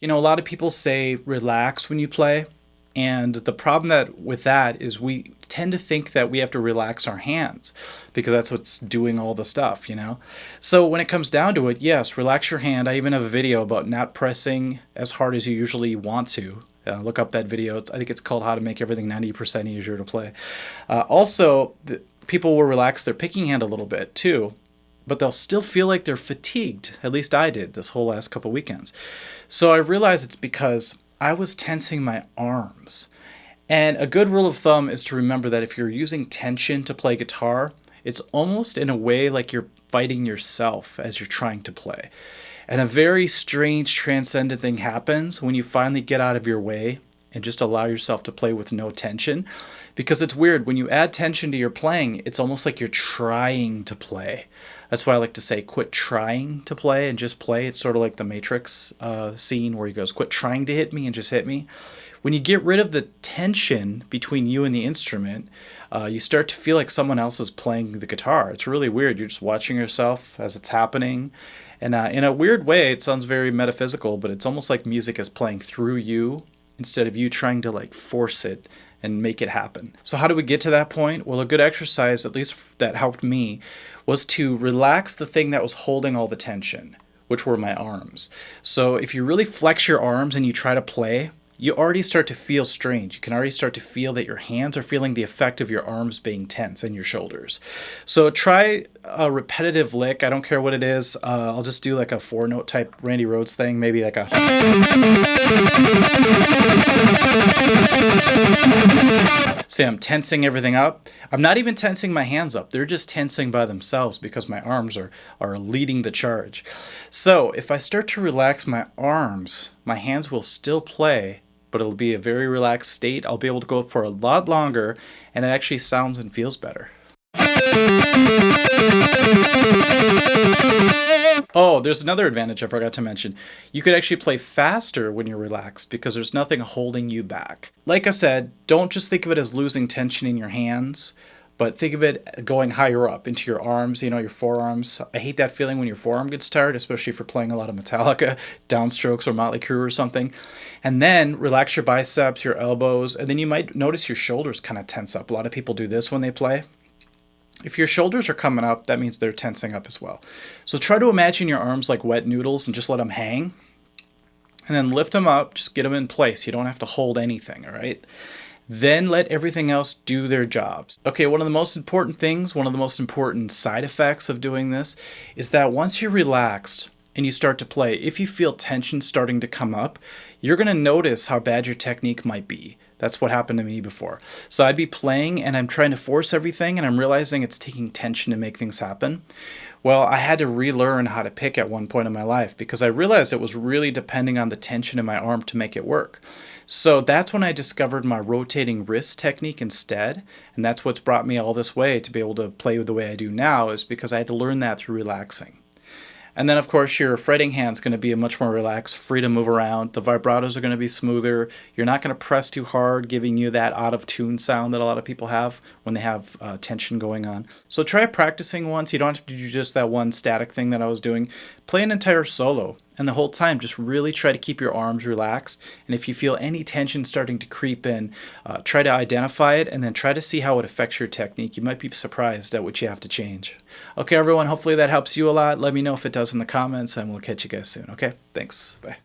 You know, a lot of people say relax when you play. And the problem with that is we tend to think that we have to relax our hands because that's what's doing all the stuff, you know? So when it comes down to it, yes, relax your hand. I even have a video about not pressing as hard as you usually want to. Look up that video. I think it's called How to Make Everything 90% Easier to Play. People will relax their picking hand a little bit too, but they'll still feel like they're fatigued. At least I did this whole last couple weekends. So I realized it's because I was tensing my arms. And a good rule of thumb is to remember that if you're using tension to play guitar, it's almost in a way like you're fighting yourself as you're trying to play. And a very strange, transcendent thing happens when you finally get out of your way and just allow yourself to play with no tension. Because it's weird, when you add tension to your playing, it's almost like you're trying to play. That's why I like to say quit trying to play and just play. It's sort of like the Matrix scene where he goes, quit trying to hit me and just hit me. When you get rid of the tension between you and the instrument, you start to feel like someone else is playing the guitar. It's really weird. You're just watching yourself as it's happening. And in a weird way, it sounds very metaphysical, but it's almost like music is playing through you instead of you trying to like force it and make it happen. So how do we get to that point? Well, a good exercise, at least that helped me, was to relax the thing that was holding all the tension, which were my arms. So if you really flex your arms and you try to play, you already start to feel strange. You can already start to feel that your hands are feeling the effect of your arms being tense and your shoulders. So try a repetitive lick. I don't care what it is. I'll just do like a 4-note type Randy Rhoads thing, maybe like a... See, I'm tensing everything up. I'm not even tensing my hands up. They're just tensing by themselves because my arms are leading the charge. So if I start to relax my arms, my hands will still play, but it'll be a very relaxed state. I'll be able to go for a lot longer, and it actually sounds and feels better. Oh, there's another advantage I forgot to mention. You could actually play faster when you're relaxed because there's nothing holding you back. Like I said, don't just think of it as losing tension in your hands, but think of it going higher up into your arms, you know, your forearms. I hate that feeling when your forearm gets tired, especially if you're playing a lot of Metallica, Downstrokes, or Motley Crue or something. And then relax your biceps, your elbows, and then you might notice your shoulders kind of tense up. A lot of people do this when they play. If your shoulders are coming up, that means they're tensing up as well. So try to imagine your arms like wet noodles and just let them hang. And then lift them up, just get them in place. You don't have to hold anything, all right? Then let everything else do their jobs. Okay, one of the most important things, one of the most important side effects of doing this is that once you're relaxed and you start to play, if you feel tension starting to come up, you're going to notice how bad your technique might be. That's what happened to me before. So I'd be playing and I'm trying to force everything and I'm realizing it's taking tension to make things happen. Well, I had to relearn how to pick at one point in my life because I realized it was really depending on the tension in my arm to make it work. So that's when I discovered my rotating wrist technique instead. And that's what's brought me all this way to be able to play the way I do now, is because I had to learn that through relaxing. And then, of course, your fretting hand's going to be much more relaxed, free to move around. The vibratos are going to be smoother. You're not going to press too hard, giving you that out-of-tune sound that a lot of people have when they have tension going on. So try practicing once. You don't have to do just that one static thing that I was doing. Play an entire solo. And the whole time, just really try to keep your arms relaxed. And if you feel any tension starting to creep in, try to identify it and then try to see how it affects your technique. You might be surprised at what you have to change. Okay, everyone, hopefully that helps you a lot. Let me know if it does in the comments, and we'll catch you guys soon. Okay, thanks. Bye.